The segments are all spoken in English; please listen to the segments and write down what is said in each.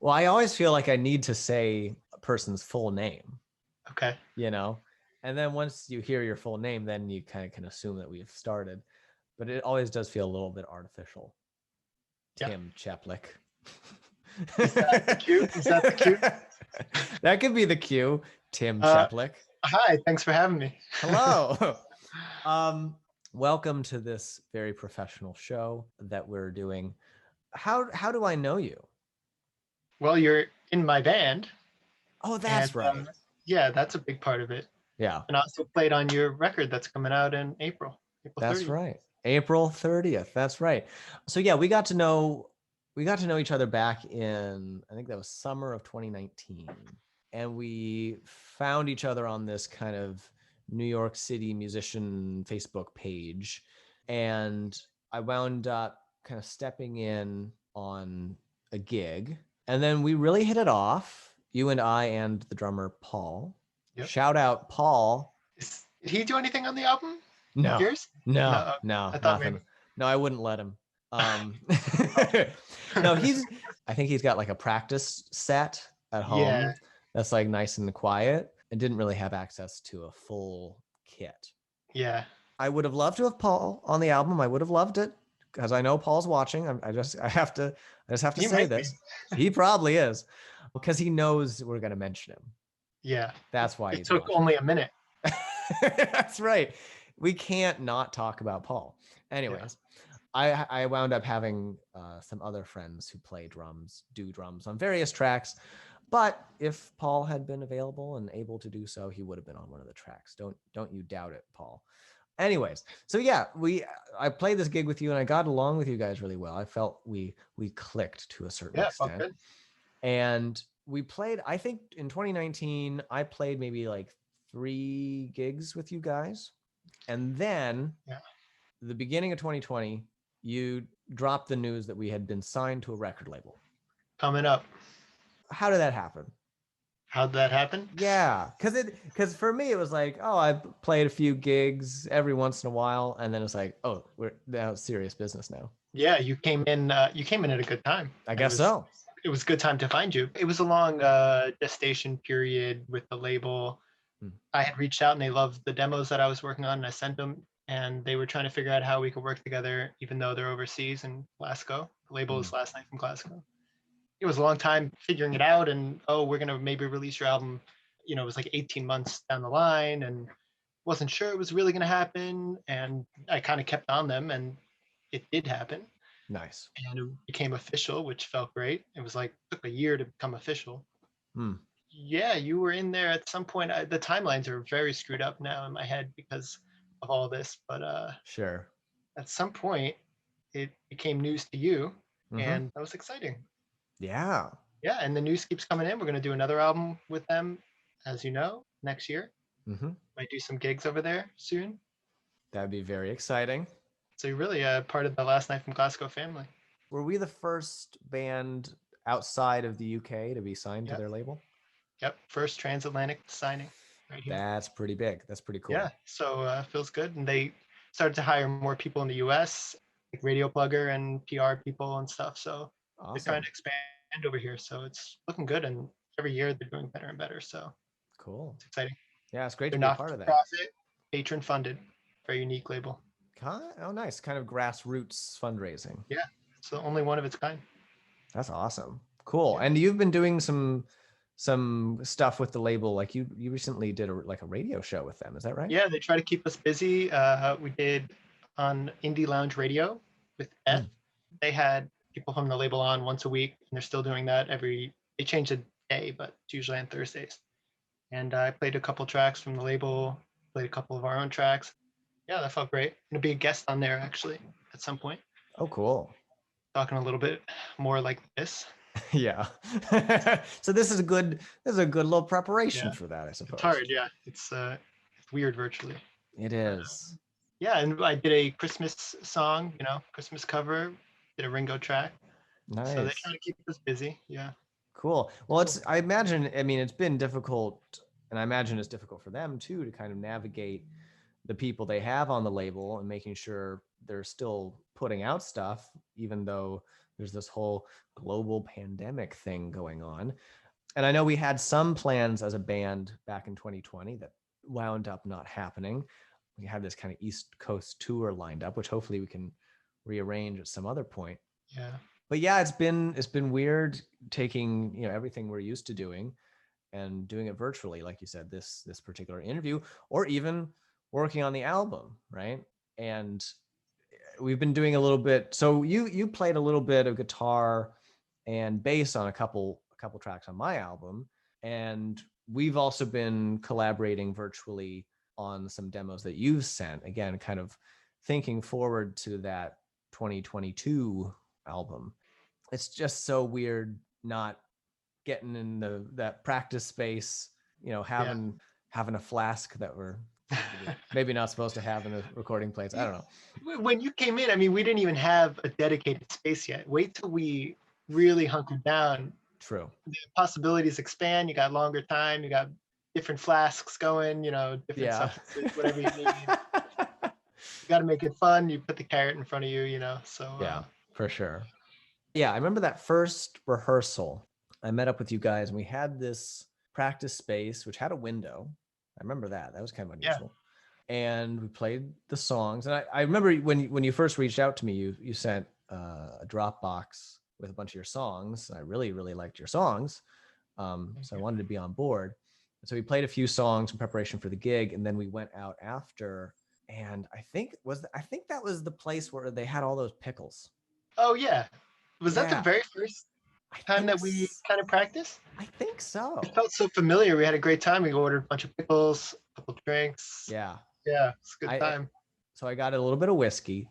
Well, I always feel like I need to say a person's full name, Okay. and then once you hear your full name, then you kind of can assume that we've started. But it always does feel a little bit artificial. Yeah. Tim Cheplick. Is that the cue? Is that the cue? That could be the cue. Tim Uh, Cheplick. Hi. Thanks for having me. Hello. um, Welcome to this very professional show that we're doing. How do I know you? Well, you're in my band, Oh, and that's right. yeah, that's a big part of it. Yeah, And I also played on your record that's coming out in April that's 30th. right. April 30th. That's right. So yeah, we got to know each other back in, I think that was summer of 2019. And we found each other on this kind of New York City musician Facebook page. And I wound up kind of stepping in on a gig. And then we really hit it off, you and I and the drummer Paul. Yep. Shout out Paul. Did he do anything on the album? No, Yours? No. no, Okay. no, I thought maybe. nothing. No, I wouldn't let him. Um, Okay. no, I think he's got like a practice set at Yeah. home that's like nice and quiet and didn't really have access to a full kit. Yeah. I would have loved to have Paul on the album. I would have loved it because I know Paul's watching. I just have to He say might be. this. He probably is because he knows we're going to mention him. Yeah. That's why It he's took watching. only a minute. That's right. We can't not talk about Paul. Yeah. Anyways, I wound up having some other friends who play drums, do drums on various tracks. But if Paul had been available and able to do so, he would have been on one of the tracks. Don't you doubt it, Paul. Anyways, so yeah, I played this gig with you and I got along with you guys really well. I felt we clicked to a certain Yeah. Felt extent. good. And we played, I think in 2019, I played maybe like 3 gigs with you guys. And then Yeah. the beginning of 2020, you dropped the news that we had been signed to a record label. Coming up. How did that happen? How'd that happen? Yeah, because for me it was like, oh, I played a few gigs every once in a while, and then it's like, oh, we're now serious business now. Yeah, you came in. You came in at a good time. I guess so. It was a good time to find you. It was a long gestation period with the label. Hmm. I had reached out and they loved the demos that I was working on, and I sent them. And they were trying to figure out how we could work together, even though they're overseas in Glasgow. The label is Last Night from Glasgow. It was a long time figuring it out, and oh, we're gonna maybe release your album. It was like 18 months down the line, and wasn't sure it was really gonna happen. And I kind of kept on them, and it did happen. Nice. And it became official, which felt great. It was like took a year to become official. Hmm. Yeah, you were in there at some point. The timelines are very screwed up now in my head because of all this, but Sure. at some point it became news to you, Mm-hmm. and that was exciting. Yeah. Yeah, and the news keeps coming in. We're going to do another album with them, as you know, next year. Mm-hmm. Might do some gigs over there soon. That'd be very exciting. So you're really part of the Last Night from Glasgow family. Were we the first band outside of the UK to be signed to Yep. their label? Yep. First transatlantic signing right here. That's pretty big. That's pretty cool. Yeah. So feels good. And they started to hire more people in the US, like radio plugger and PR people and stuff. So they're trying Awesome. to expand over here. So it's looking good. And every year they're doing better and better. So Cool. it's exciting. Yeah, it's great They're to be a not part for of that. profit, patron funded, very unique label. Oh, nice. Kind of grassroots fundraising. Yeah. It's the only one of its kind. That's awesome. Cool. Yeah. And you've been doing some stuff with the label. Like you recently did a radio show with them. Is that right? Yeah, they try to keep us busy. We did on Indie Lounge Radio with Beth. They had people from the label on once a week, and they're still doing that they change the day, but it's usually on Thursdays. And I played a couple tracks from the label, played a couple of our own tracks. Yeah, that felt great. I'm gonna be a guest on there actually at some point, Oh, cool. talking a little bit more like this. Yeah. So this is a good little preparation Yeah, for that, I suppose. it's hard. Yeah, it's weird virtually. It is. Yeah, and I did a Christmas song, Christmas cover, did a Ringo track. So they Nice. try to keep us busy. Yeah. Cool. Well, I imagine, I mean, it's been difficult, and I imagine it's difficult for them too to kind of navigate the people they have on the label and making sure they're still putting out stuff, even though there's this whole global pandemic thing going on. And I know we had some plans as a band back in 2020 that wound up not happening. We had this kind of East Coast tour lined up, which hopefully we can rearrange at some other point. Yeah. But yeah, it's been weird taking, you know, everything we're used to doing and doing it virtually, like you said, this particular interview, or even working on the album, right? And we've been doing a little bit. So you played a little bit of guitar and bass on a couple tracks on my album, and we've also been collaborating virtually on some demos that you've sent. Again, kind of thinking forward to that 2022 album. It's just so weird not getting in that practice space, you know, Yeah. having a flask that we're maybe not supposed to have in the recording place. I don't know. When you came in, I mean, we didn't even have a dedicated space yet. Wait till we really hunkered down. True. The possibilities expand. You got longer time. You got different flasks going. You know, different substances, whatever you need. You got to make it fun. You put the carrot in front of you. You know, so yeah, for sure. Yeah, I remember that first rehearsal. I met up with you guys, and we had this practice space which had a window. I remember that. That was kind of unusual. Yeah. And we played the songs. And I remember when you first reached out to me, you sent a Dropbox with a bunch of your songs. I really, really liked your songs. So I wanted to be on board. So we played a few songs in preparation for the gig, and then we went out after. And I think that was the place where they had all those pickles. Oh yeah. Was that the very first time that we kind of practiced? I think so. It felt so familiar. We had a great time. We ordered a bunch of pickles, a couple of drinks. Yeah. Yeah, it's a good time. So I got a little bit of whiskey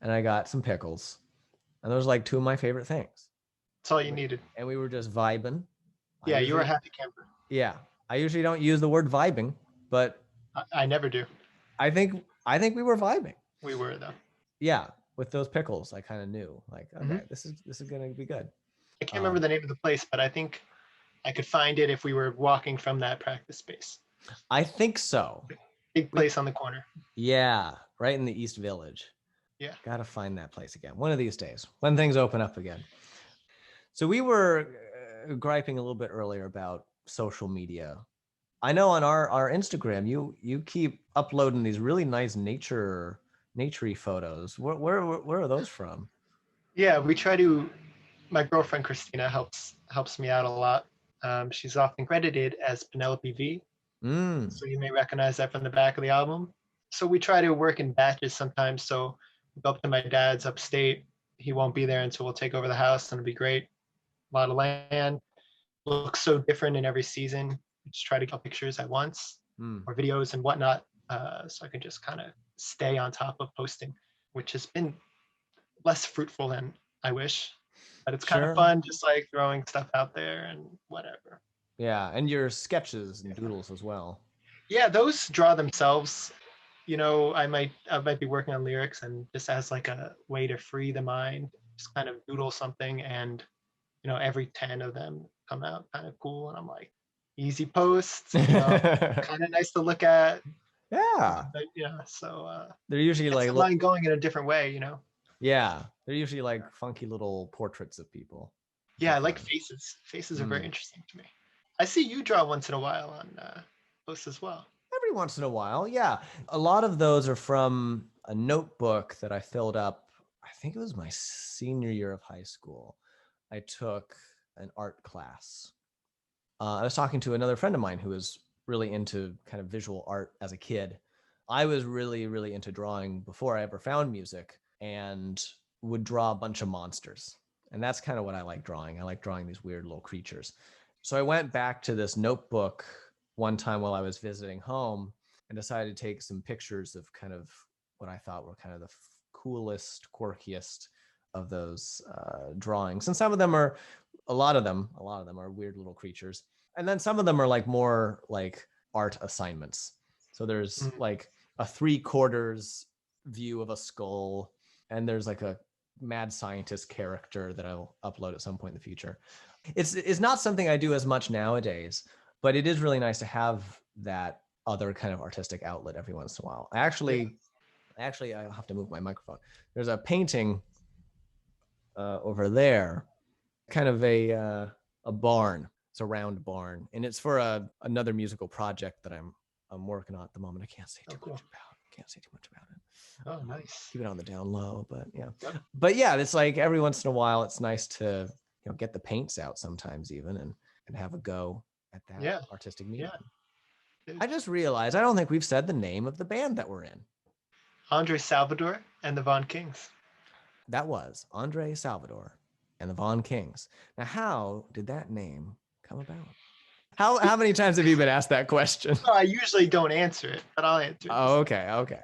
and I got some pickles. And those were like two of my favorite things. That's all you needed. And we were just vibing. Yeah, you were a happy camper. Yeah. I usually don't use the word vibing, but I never do. I think we were vibing. We were though. Yeah. With those pickles, I kind of knew like, okay, this is going to be good. I can't remember the name of the place, but I think I could find it if we were walking from that practice space. I think so. Big place on the corner. Yeah. Right in the East Village. Yeah. Got to find that place again. One of these days when things open up again. So we were griping a little bit earlier about social media. I know on our Instagram, you keep uploading these really nice naturey photos. Where are those from? Yeah, we try to. My girlfriend Christina helps me out a lot. She's often credited as Penelope V. So you may recognize that from the back of the album. So we try to work in batches sometimes. So we go up to my dad's upstate. He won't be there until we'll take over the house, and it'll be great. A lot of land. Looks so different in every season. We just try to get pictures at once or videos and whatnot, so I can just kind of stay on top of posting, which has been less fruitful than I wish. But it's kind of fun, just like throwing stuff out there and whatever. Yeah, and your sketches and doodles as well. Yeah, those draw themselves. You know, I might be working on lyrics, and just as like a way to free the mind, just kind of doodle something, and you know, every 10 of them come out kind of cool, and I'm like, easy posts, you know, kind of nice to look at. Yeah. But, yeah. So they're usually like line going in a different way, you know. Yeah, they're usually like funky little portraits of people. Yeah, I like faces. Faces are very interesting to me. I see you draw once in a while on posts as well. Every once in a while, yeah. A lot of those are from a notebook that I filled up. I think it was my senior year of high school. I took an art class. I was talking to another friend of mine who was really into kind of visual art as a kid. I was really, really into drawing before I ever found music, and would draw a bunch of monsters. And that's kind of what I like drawing. I like drawing these weird little creatures. So I went back to this notebook one time while I was visiting home and decided to take some pictures of kind of what I thought were kind of the coolest, quirkiest of those drawings. And a lot of them are weird little creatures. And then some of them are like more like art assignments. So there's like a 3/4 view of a skull, and there's like a mad scientist character that I'll upload at some point in the future. It's not something I do as much nowadays, but it is really nice to have that other kind of artistic outlet every once in a while. Actually, I'll have to move my microphone. There's a painting over there, kind of a barn. It's a round barn, and it's for another musical project that I'm working on at the moment. I can't say too much about. Can't say too much about it. Oh, nice. Keep it on the down low, but yeah. Yep. But yeah, it's like every once in a while, it's nice to get the paints out sometimes even and have a go at that artistic medium. Yeah. I just realized I don't think we've said the name of the band that we're in. Andre Salvador and the Von Kings. That was Andre Salvador and the Von Kings. Now, how did that name come about? How many times have you been asked that question? Well, I usually don't answer it, but I'll answer it. Oh, okay.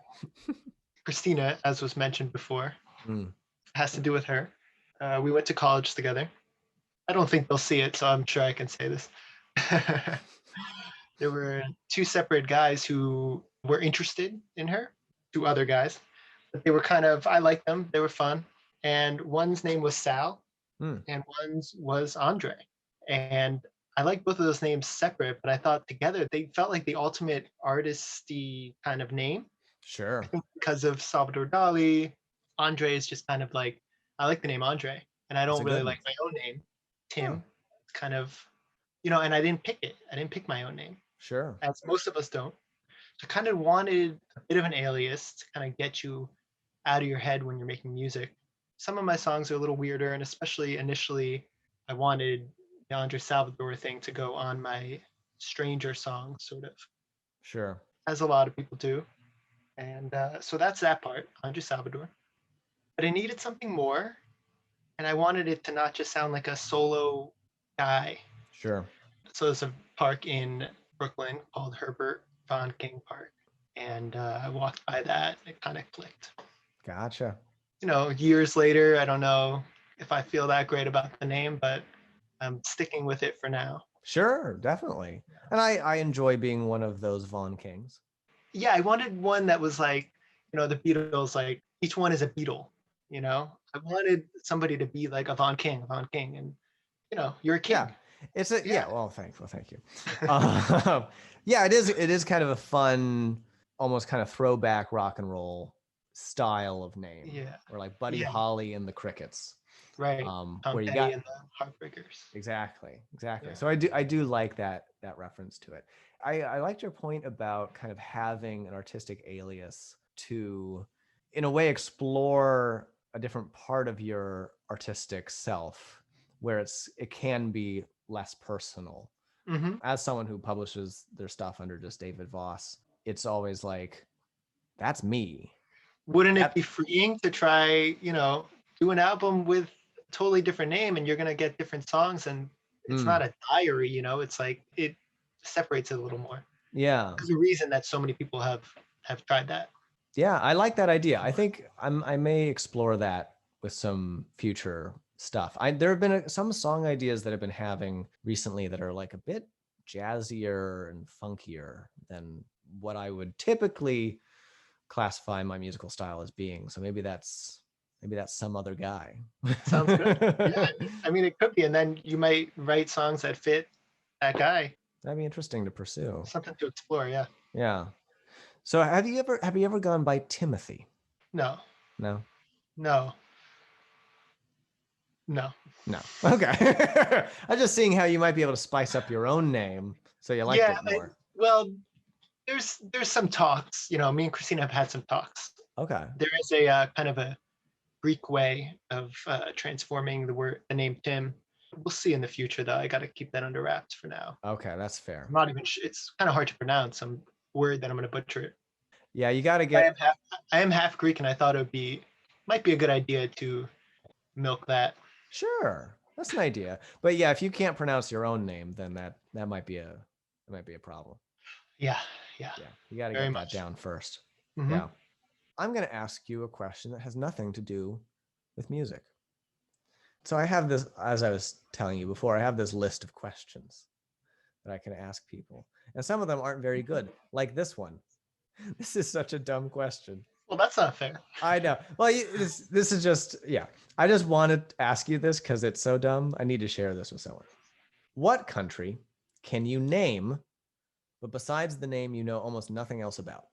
Christina, as was mentioned before, has to do with her. We went to college together. I don't think they'll see it, so I'm sure I can say this. There were two separate guys who were interested in her, two other guys. But they were I liked them. They were fun. And one's name was Sal, and one's was Andre. And I like both of those names separate, but I thought together they felt like the ultimate artisty kind of name. Sure. I think because of Salvador Dali, Andre is just kind of like, I like the name Andre, and I don't really like my own name, Tim. It's kind of, and I didn't pick it. I didn't pick my own name. Sure. As most of us don't. So I kind of wanted a bit of an alias to kind of get you out of your head when you're making music. Some of my songs are a little weirder, and especially initially, I wanted the Andre Salvador thing to go on my Stranger song, sort of. Sure. As a lot of people do. And so that's that part, Andre Salvador. But I needed something more, and I wanted it to not just sound like a solo guy. Sure. So there's a park in Brooklyn called Herbert Von King Park, and I walked by that, and it kind of clicked. Gotcha. Years later, I don't know if I feel that great about the name, but I'm sticking with it for now. Sure, definitely. And I enjoy being one of those Von Kings. Yeah, I wanted one that was like, the Beatles, like each one is a Beatle, I wanted somebody to be like a Von King, and you're a king. Yeah. It's well, thank you. Yeah, it is kind of a fun, almost kind of throwback rock and roll style of name. Yeah. Or like Buddy Holly and the Crickets. Right. Where you got and the Heartbreakers. Exactly. Yeah. So I do like that reference to it. I liked your point about kind of having an artistic alias to, in a way, explore a different part of your artistic self where it can be less personal. Mm-hmm. As someone who publishes their stuff under just David Voss, it's always like, that's me. Wouldn't it be freeing to try, do an album with a totally different name, and you're going to get different songs, and it's not a diary, it's like it separates it a little more. Yeah. There's a reason that so many people have tried that. Yeah, I like that idea. I think I may explore that with some future stuff. There have been some song ideas that I've been having recently that are like a bit jazzier and funkier than what I would typically classify my musical style as being. So maybe that's some other guy. Sounds good. Yeah, I mean, it could be, and then you might write songs that fit that guy. That'd be interesting to pursue. Something to explore. Yeah. Yeah. So have you ever gone by Timothy? No. Okay. I'm just seeing how you might be able to spice up your own name, so you like it more. Well, there's some talks. Me and Christina have had some talks. Okay. There is a kind of a Greek way of transforming the name Tim. We'll see in the future, though. I got to keep that under wraps for now. Okay, that's fair. I'm not even. It's kind of hard to pronounce. I'm worried that I'm going to butcher it. Yeah, you got to get. I am half Greek, and I thought might be a good idea to milk that. Sure, that's an idea. But yeah, if you can't pronounce your own name, then that might be a problem. Yeah. You got to get that down first. Mm-hmm. Yeah. I'm going to ask you a question that has nothing to do with music. So I have this, as I was telling you before, I have this list of questions that I can ask people. And some of them aren't very good, like this one. This is such a dumb question. Well, that's not fair. I know. Well, this is just, I just wanted to ask you this because it's so dumb. I need to share this with someone. What country can you name, but besides the name, you know almost nothing else about?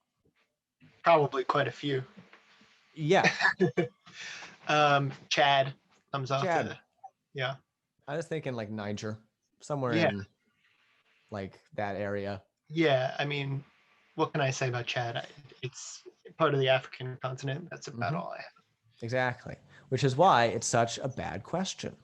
Probably quite a few. Yeah. Chad, comes off Chad. yeah. I was thinking like Niger, somewhere Yeah. in like that area. Yeah. I mean, what can I say about Chad? It's part of the African continent. That's about Hmm. all I have. Exactly. Which is why it's such a bad question.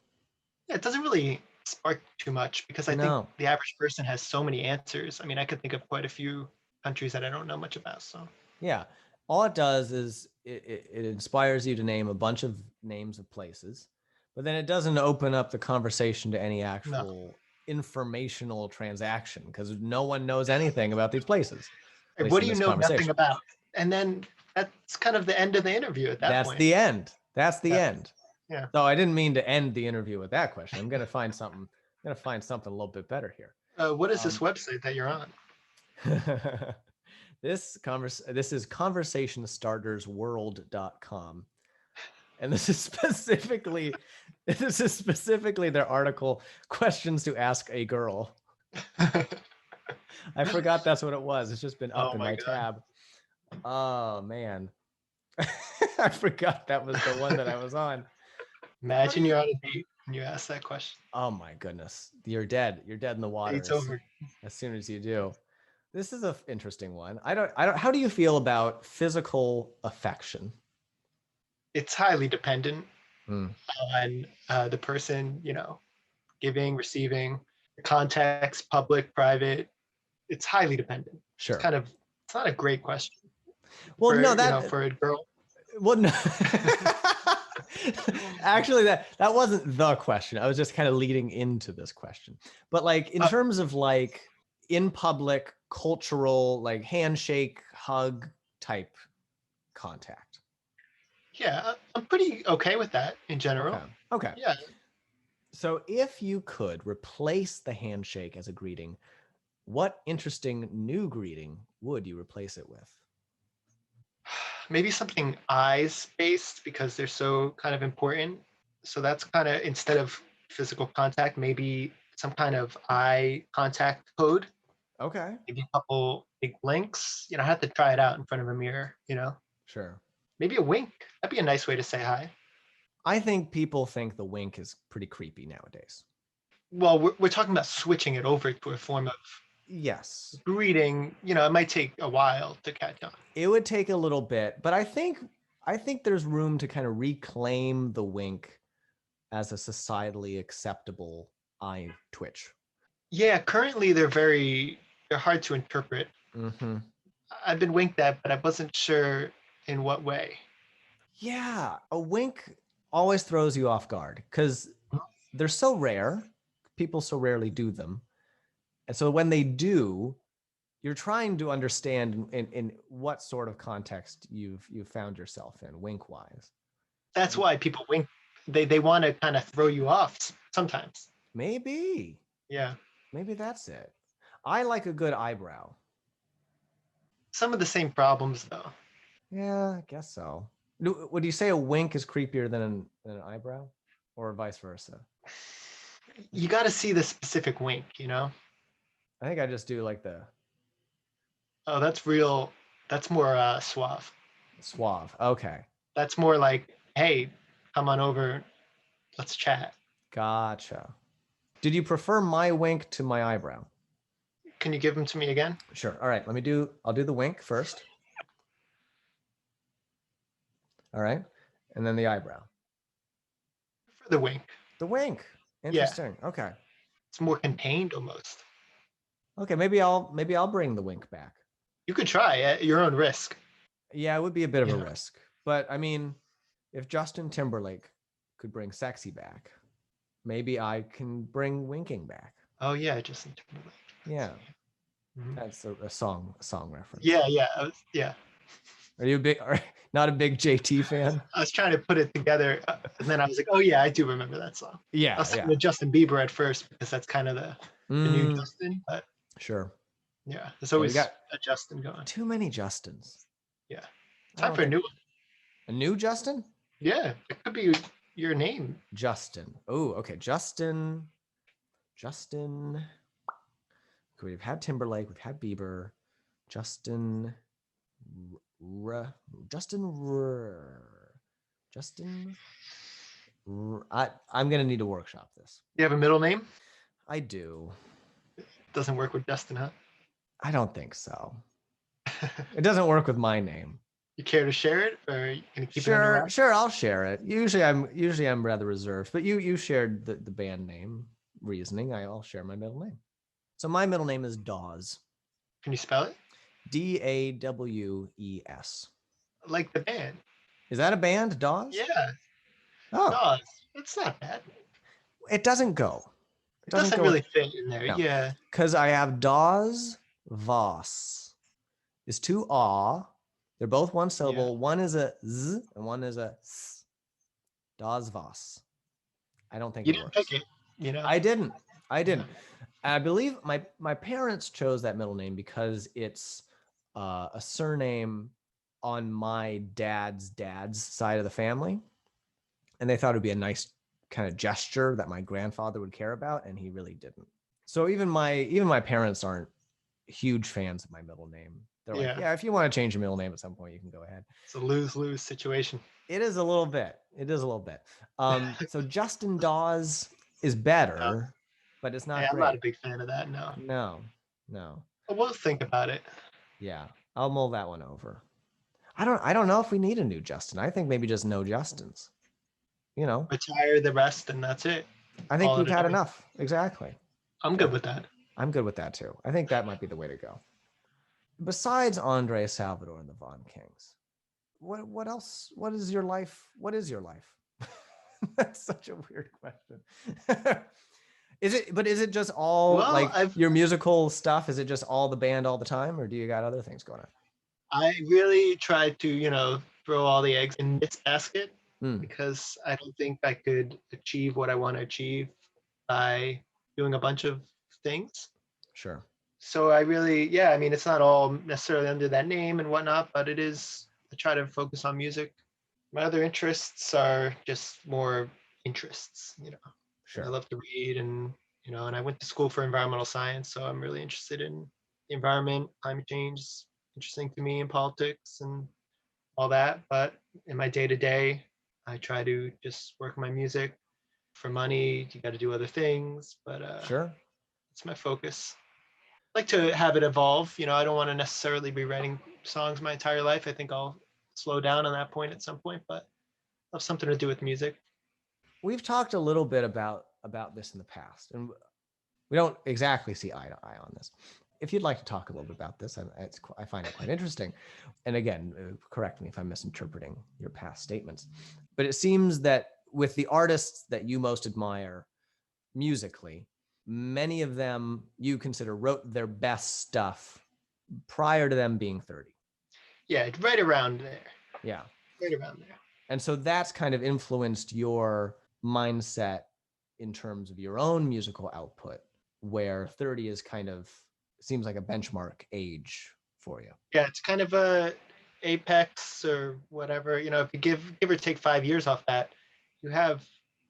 Yeah, it doesn't really spark too much because I think No. the average person has so many answers. I mean, I could think of quite a few countries that I don't know much about. So Yeah. All it does is it inspires you to name a bunch of names of places, but then it doesn't open up the conversation to any no. actual informational transaction because no one knows anything about these places, at Hey, least what in do you this know nothing conversation. about? And then that's kind of the end of the interview at that That's point. the end. That's the Yeah. end. Yeah. So I didn't mean to end the interview with that question. I'm gonna find something. I'm gonna find something a little bit better here. What is this Um, website that you're on? this is conversationstartersworld.com, and this is specifically their article, questions to ask a girl. I forgot that's what it was. It's just been up Oh in my my God. tab. Oh man. I forgot that was the one that I was on. How do Imagine you you're on a date and you ask that question. Oh my goodness. You're dead. You're dead in the water Date's over. as soon as you do. This is an interesting one. I don't how do you feel about physical affection? It's highly dependent Hmm, on the person, giving, receiving, the context, public, private. It's highly dependent. sure. It's not a great question Well, no, that for a girl. well no. Actually, that wasn't the question. I was just kind of leading into this question. But like in Uh, terms of like in public cultural like handshake, hug type contact. yeah, I'm pretty okay with that in Okay. general. Okay. Yeah, So if you could replace the handshake as a greeting, what interesting new greeting would you replace it with? maybe something eyes based because they're so kind of important. So that's kind of instead of physical contact, maybe some kind of eye contact code, Okay. maybe a couple big blinks. I have to try it out in front of a mirror, Sure. maybe a wink. That'd be a nice way to say hi. I think people think the wink is pretty creepy nowadays. Well, we're talking about switching it over to a form of Yes. greeting. It might take a while to catch on. It would take a little bit, but I think there's room to kind of reclaim the wink as a societally acceptable eye twitch. Yeah, currently they're hard to interpret. Hmm. I've been winked at, but I wasn't sure in what way. Yeah, a wink always throws you off guard because they're so rare. People so rarely do them. And so when they do, you're trying to understand in what sort of context you've found yourself in, wink wise. That's why people wink. They want to kind of throw you off sometimes. Maybe, Yeah. maybe that's it. I like a good eyebrow. Some of the same problems though. Yeah, I guess so. Would you say a wink is creepier than an eyebrow, or vice versa? You got to see the specific wink. I think I just do like the Oh, that's real. That's more suave. suave. Okay, That's more like, hey, come on over. Let's chat. gotcha. Did you prefer my wink to my eyebrow? Can you give them to me again? Sure. All right. I'll do the wink first. All right. And then the eyebrow. For the wink. The wink. Yeah. Interesting. Okay. It's more contained almost. Okay. Maybe I'll bring the wink back. You could try at your own risk. Yeah, it would be a bit of You a know. risk. But I mean, if Justin Timberlake could bring sexy back, maybe I can bring winking back. Oh yeah, Justin Timberlake. Yeah. Mhm. That's a song reference. Yeah, yeah, yeah. Are you not a big JT fan? I was trying to put it together, and then I was like, oh yeah, I do remember that song. I Yeah, was thinking yeah. of Justin Bieber at first because that's kind of the new Mm, Justin, but sure. yeah, there's Yeah, we always got a Justin going. too many Justins. Yeah, I time don't for a think new one. a new Justin? Yeah, it could be your name. Justin. Oh, okay. Justin. Justin. Okay, we've had Timberlake. We've had Bieber. Justin. Justin. Justin. I'm going to need to workshop this. You have a middle name? I do. Doesn't work with Justin, huh? I don't think so. It doesn't work with my name. You care to share it, or are you gonna keep it under wraps? Sure, I'll share it. Usually I'm rather reserved, but you shared the band name reasoning. I'll share my middle name. So my middle name is Dawes. Can you spell it? Dawes. Like the band. Is that a band, Dawes? Yeah, Oh, Dawes. It's not bad. it doesn't go. It It doesn't doesn't go with, really fit in there. no, Yeah. because I have Dawes Voss. Is two aw. They're both one Yeah. syllable. One is a z and one is a s. Dawes Voss. I don't think You it didn't works. pick it, you know? I didn't. Yeah. I believe my parents chose that middle name because it's a surname on my dad's side of the family, and they thought it'd be a nice kind of gesture that my grandfather would care about, and he really didn't. So even my parents aren't huge fans of my middle name. They're like, Yeah. yeah, if you want to change your middle name at some point, you can go ahead. It's a lose-lose situation. It is a little bit. It is a little bit. So Justin Dawes is No. better, but it's Hey, not I'm not a great. big fan of that, no. No. But we'll think about it. Yeah, I'll mull that one over. I don't know if we need a new Justin. I think maybe just no Justins. You know, Retire the rest, and that's it. I think Call we've it a had day. enough. Exactly. I'm Yeah, good with that. I'm good with that too. I think that might be the way to go. Besides Andre Salvador and the Von Kings, what else? What is your life? What is your life? That's such a weird question. Is it just all Well, like your musical stuff? Is it just all the band all the time, or do you got other things going on? I really tried to, throw all the eggs in this basket Mm, because I don't think I could achieve what I want to achieve by doing a bunch of things. sure. So I really, yeah, I mean, it's not all necessarily under that name and whatnot, but it is, I try to focus on music. My other interests are just more interests, I Sure. love to read and I went to school for environmental science. So I'm really interested in the environment, climate change is interesting to me, and politics and all that. But in my day to day, I try to just work on my music. For money, you got to do other things, but Sure. it's my focus. I like to have it evolve. I don't want to necessarily be writing songs my entire life. I think I'll slow down on that point at some point, but I'll have something to do with music. We've talked a little bit about this in the past, and we don't exactly see eye to eye on this. If you'd like to talk a little bit about this, I find it quite interesting. And again, correct me if I'm misinterpreting your past statements, but it seems that with the artists that you most admire musically, many of them you consider wrote their best stuff prior to them being 30. Yeah, right around there. Yeah. Right around there. And so that's kind of influenced your mindset in terms of your own musical output, where 30 is kind of seems like a benchmark age for you. Yeah, it's kind of a apex or whatever. If you give or take 5 years off that, you have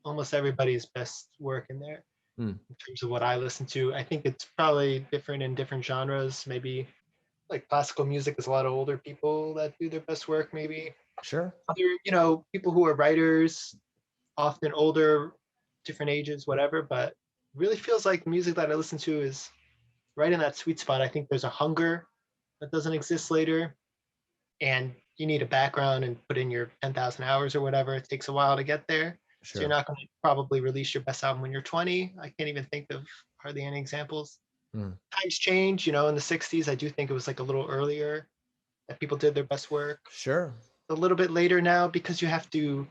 almost everybody's best work in there. Hmm. In terms of what I listen to, I think it's probably different in different genres. Maybe like classical music is a lot of older people that do their best work. Maybe Sure. other, people who are writers, often older, different ages, whatever. But really feels like the music that I listen to is right in that sweet spot. I think there's a hunger that doesn't exist later, and you need a background and put in your 10,000 hours or whatever. It takes a while to get there. So you're Sure. not going to probably release your best album when you're 20. I can't even think of hardly any examples. Hmm. Times change, in the 60s, I do think it was like a little earlier that people did their best work. Sure. A little bit later now because you have to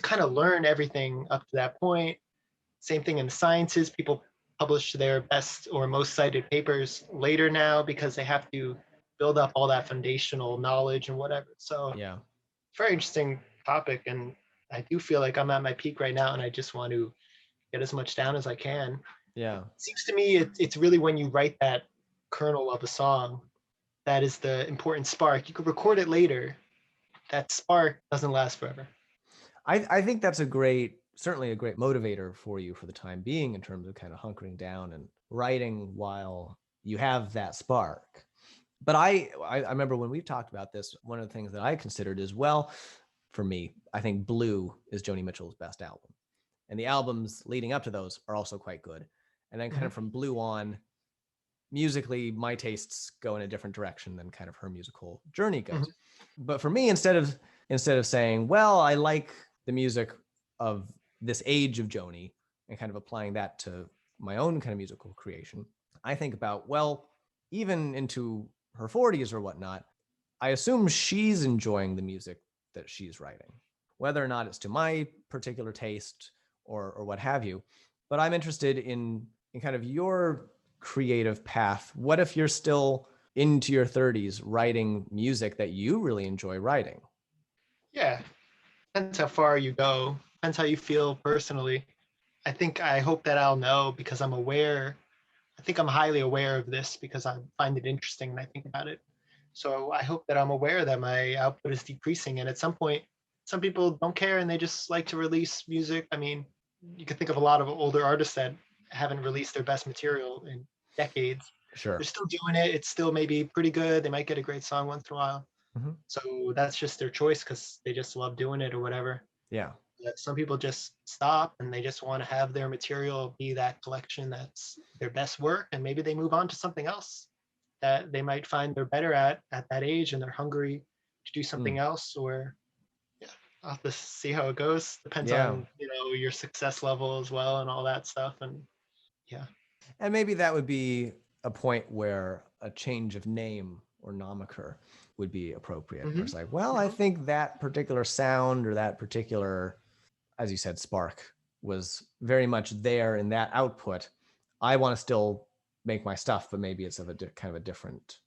kind of learn everything up to that point. Same thing in the sciences. People publish their best or most cited papers later now because they have to build up all that foundational knowledge and whatever. So, Yeah. very interesting topic. And I do feel like I'm at my peak right now and I just want to get as much down as I can. Yeah. It seems to me it's really when you write that kernel of a song that is the important spark. You could record it later. That spark doesn't last forever. I think that's certainly a great motivator for you for the time being in terms of kind of hunkering down and writing while you have that spark. But I remember when we've talked about this, one of the things that I considered is, well, for me. I think Blue is Joni Mitchell's best album. And the albums leading up to those are also quite good. And then kind of from Blue on, musically, my tastes go in a different direction than kind of her musical journey goes. But for me, instead of saying, well, I like the music of this age of Joni and kind of applying that to my own kind of musical creation, I think about, well, even into her 40s or whatnot, I assume she's enjoying the music that she's writing, whether or not it's to my particular taste or what have you. But I'm interested in kind of your creative path. What if you're still into your 30s writing music that you really enjoy writing? Yeah, depends how far you go, depends how you feel personally. I hope that I'll know because I'm aware. I think I'm highly aware of this because I find it interesting and I think about it. So I hope that I'm aware that my output is decreasing. And at some point, some people don't care and they just like to release music. I mean, you can think of a lot of older artists that haven't released their best material in decades. Sure. They're still doing it. It's still maybe pretty good. They might get a great song once in a while. Mm-hmm. So that's just their choice because they just love doing it or whatever. Yeah. Some people just stop and they just want to have their material be that collection that's their best work, and maybe they move on to something else that they might find they're better at that age, and they're hungry to do something else. Or yeah, I'll have to see how it goes. Depends Yeah. on your success level as well and all that stuff. And yeah, And maybe that would be a point where a change of name or nomiker would be appropriate. Where it's like, well, I think that particular sound or that particular, as you said, spark was very much there in that output. I want to still make my stuff, but maybe it's of a kind of a different.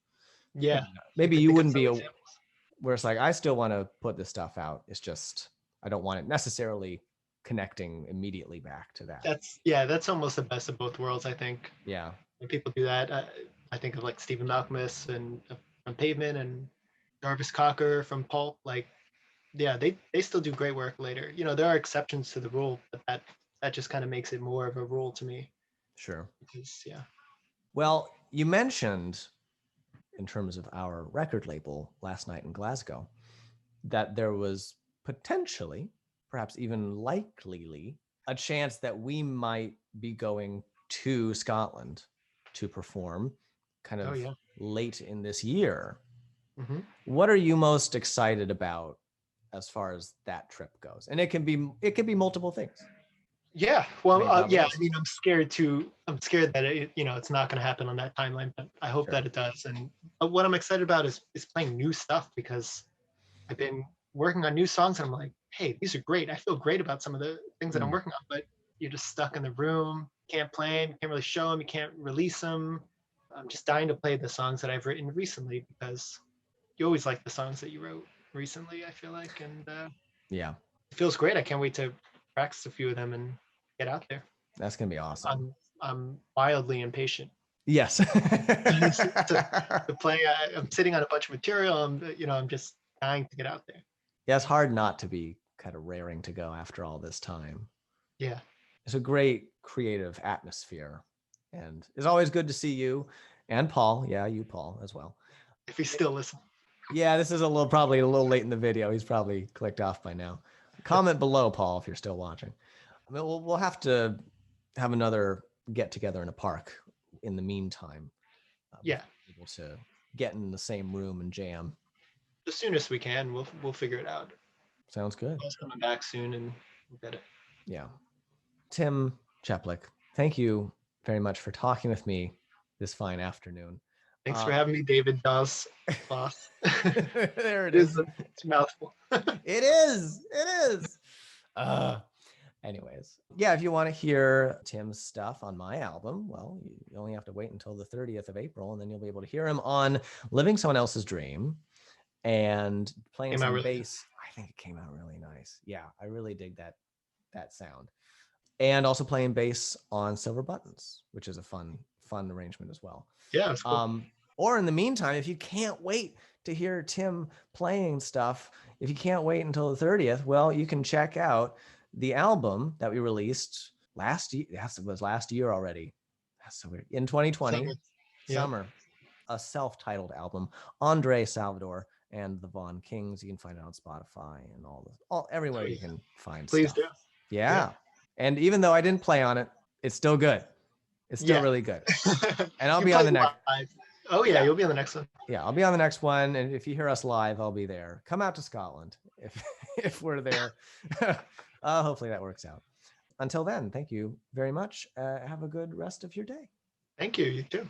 yeah. I Maybe could you think of wouldn't some be examples. where it's like, I still want to put this stuff out. It's just I don't want it necessarily connecting immediately back to that. That's almost the best of both worlds. I think Yeah. when people do that, I think of like Stephen Malcolmus and from Pavement and Jarvis Cocker from Pulp. Like, yeah, they still do great work later. There are exceptions to the rule, but that just kind of makes it more of a rule to me. Sure. Because yeah, Well, you mentioned in terms of our record label last night in Glasgow that there was potentially, perhaps even likely, a chance that we might be going to Scotland to perform kind oh of yeah, late in this year. hmm What are you most excited about as far as that trip goes? And it can be multiple things. yeah. Well, Lay it out the yeah. I list. mean, I'm scared that it's not going to happen on that timeline, but I hope Sure. that it does. And what I'm excited about is playing new stuff because I've been working on new songs and I'm like, hey, these are great. I feel great about some of the things that I'm Mm, working on, but you're just stuck in the room, can't play them, you can't really show them, you can't release them. I'm just dying to play the songs that I've written recently because you always like the songs that you wrote recently, I feel like. And yeah, it feels great. I can't wait to practice a few of them and get out there. that's gonna be awesome. I'm wildly impatient Yes. to play. I'm sitting on a bunch of material. I'm just dying to get out there. Yeah, it's hard not to be kind of raring to go after all this time. Yeah. It's a great creative atmosphere. And it's always good to see you and Paul. Yeah, you, Paul, as well. If he's still listening. Yeah, this is probably a little late in the video. He's probably clicked off by now. Comment below, Paul, if you're still watching. I mean, we'll have to have another get together in a park in the meantime. Yeah. Able to get in the same room and jam. As soon as we can, we'll figure it out. Sounds good. Paul's coming back soon, and we'll get it. Yeah. Tim Cheplick, thank you very much for talking with me this fine afternoon. Thanks for having me, David Dawes, boss. There it is. It's a mouthful. It is. It is. Anyways, yeah, if you want to hear Tim's stuff on my album, well, you only have to wait until the 30th of April, and then you'll be able to hear him on Living Someone Else's Dream and playing some bass. I think it came out really nice. Yeah, I really dig that sound. And also playing bass on Silver Buttons, which is a fun arrangement as well. Yeah, it's cool. Or in the meantime, if you can't wait to hear Tim playing stuff, if you can't wait until the 30th, well, you can check out the album that we released last year. Yes, it was last year already. That's so weird. In 2020, summer, a self-titled album, Andre Salvador and the Vaughn Kings. You can find it on Spotify and everywhere you can find Please stuff. do. Yeah. And even though I didn't play on it, it's still good. It's still really good. And I'll be on the next. Live. Oh yeah, you'll be on the next one. Yeah, I'll be on the next one. And if you hear us live, I'll be there. Come out to Scotland if we're there. Hopefully that works out. Until then, thank you very much. Have a good rest of your day. Thank you. You too.